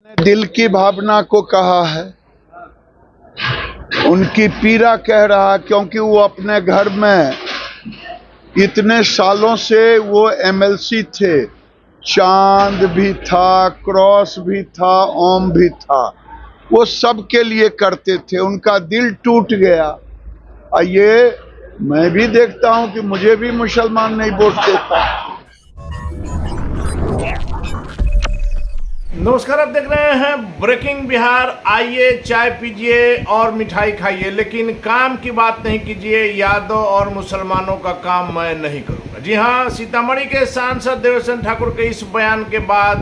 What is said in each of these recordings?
दिल की भावना को कहा है, उनकी पीड़ा कह रहा, क्योंकि वो अपने घर में इतने सालों से वो एमएलसी थे। चांद भी था, क्रॉस भी था, ओम भी था, वो सब के लिए करते थे। उनका दिल टूट गया। ये मैं भी देखता हूं कि मुझे भी मुसलमान नहीं वोट देता। नमस्कार, आप देख रहे हैं ब्रेकिंग बिहार। आइए चाय पीजिए और मिठाई खाइए, लेकिन काम की बात नहीं कीजिए। यादव और मुसलमानों का काम मैं नहीं करूंगा। जी हां, सीतामढ़ी के सांसद देवेश ठाकुर के इस बयान के बाद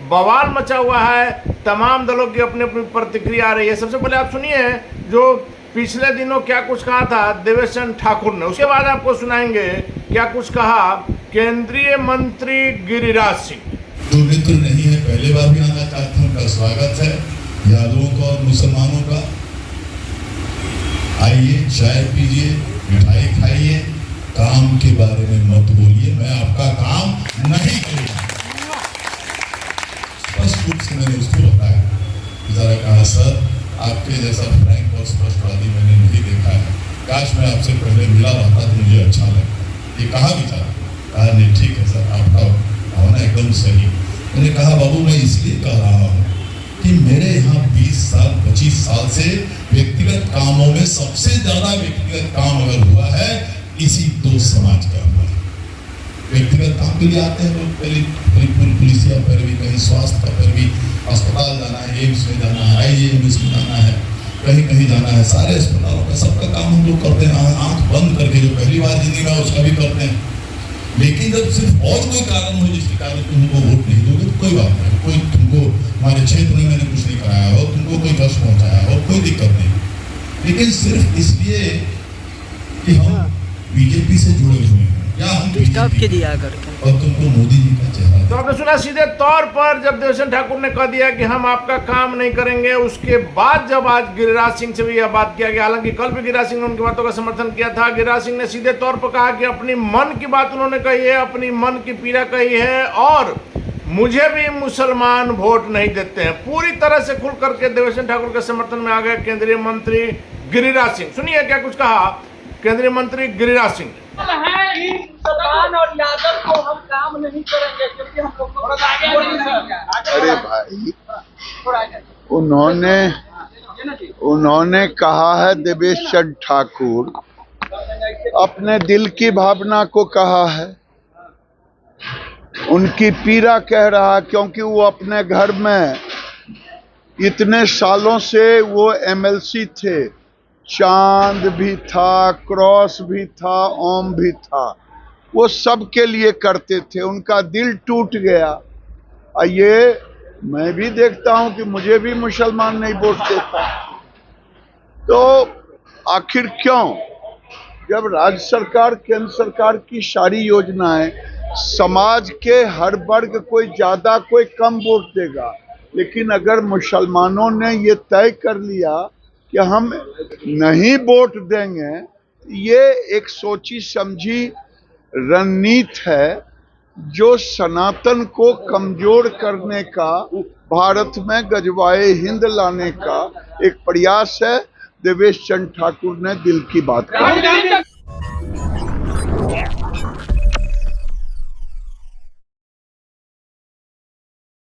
बवाल मचा हुआ है। तमाम दलों की अपनी अपनी प्रतिक्रिया आ रही है। सबसे पहले आप सुनिए जो पिछले दिनों क्या कुछ कहा था देवेश ठाकुर ने, उसके बाद आपको सुनाएंगे क्या कुछ कहा केंद्रीय मंत्री गिरिराज सिंह। जो मित्र नहीं है पहले बार भी आना चाहते हैं, उनका स्वागत है। यादवों का और मुसलमानों का आइए चाय पीजिए, मिठाई खाइए, काम के बारे में मत बोलिए। मैं आपका काम नहीं करूंगा। स्पष्ट रूप से मैंने उसको बताया, जरा कहा सर आपके जैसा फ्रैंक और स्पष्टवादी मैंने नहीं देखा है। काश मैं आपसे पहले मिला रहता तो मुझे अच्छा लगता। ये कहा भी था, कहा नहीं ठीक है सर, आपका भावना एकदम सही। मैंने कहा बाबू मैं इसलिए कह रहा हूँ कि मेरे यहाँ 20 साल 25 साल से व्यक्तिगत कामों में सबसे ज्यादा व्यक्तिगत काम अगर हुआ है इसी दो समाज का हुआ है। व्यक्तिगत काम के लिए आते हैं लोग, पहले पुलिसिया पैरवी, कहीं स्वास्थ्य का पैरवी, अस्पताल जाना है, एम्स में जाना है, आईजीएमएस में जाना है, कहीं कहीं जाना है। सारे अस्पतालों का सबका काम हम लोग करते हैं, आंख बंद करके। जो पहली बार जिंदगी में उसका भी करते हैं। लेकिन जब सिर्फ और कोई कारण हो जिसके कारण तुमको वोट नहीं दोगे तो कोई बात नहीं। कोई तुमको हमारे क्षेत्र में मैंने कुछ नहीं कराया हो, तुमको कोई कष्ट पहुंचाया हो, कोई दिक्कत नहीं। लेकिन सिर्फ इसलिए कि हम बीजेपी से जुड़े हुए हैं या हम के दिया करके और तुमको मोदी जी का चेहरा। तो आपने सुना सीधे तौर पर जब देवेश ठाकुर ने कह दिया कि हम आपका काम नहीं करेंगे, उसके बाद जब आज गिरिराज सिंह से भी यह बात किया गया। हालांकि कल भी गिरिराज सिंह ने उनकी बातों का समर्थन किया था। गिरिराज सिंह ने सीधे तौर पर कहा कि अपनी मन की बात उन्होंने कही है, अपनी मन की पीड़ा कही है, और मुझे भी मुसलमान वोट नहीं देते हैं। पूरी तरह से खुल करके देवेश ठाकुर के समर्थन में आ गए केंद्रीय मंत्री गिरिराज सिंह। सुनिए क्या कुछ कहा केंद्रीय मंत्री गिरिराज सिंह ने। मुसलमान और यादव को हम काम नहीं करेंगे क्योंकि हम लोग को अरे भाई, उन्होंने कहा है देवेश ठाकुर अपने दिल की भावना को कहा है, उनकी पीड़ा कह रहा, क्योंकि वो अपने घर में इतने सालों से वो एमएलसी थे। चांद भी था, क्रॉस भी था, ओम भी था, वो सब के लिए करते थे। उनका दिल टूट गया। ये मैं भी देखता हूं कि मुझे भी मुसलमान नहीं वोट देता। तो आखिर क्यों, जब राज्य सरकार केंद्र सरकार की सारी योजनाएं समाज के हर वर्ग कोई ज्यादा कोई कम वोट देगा, लेकिन अगर मुसलमानों ने ये तय कर लिया कि हम नहीं वोट देंगे, ये एक सोची समझी रणनीति है जो सनातन को कमजोर करने का, भारत में गजवाए हिंद लाने का एक प्रयास है। देवेश ठाकुर ने दिल की बात कही।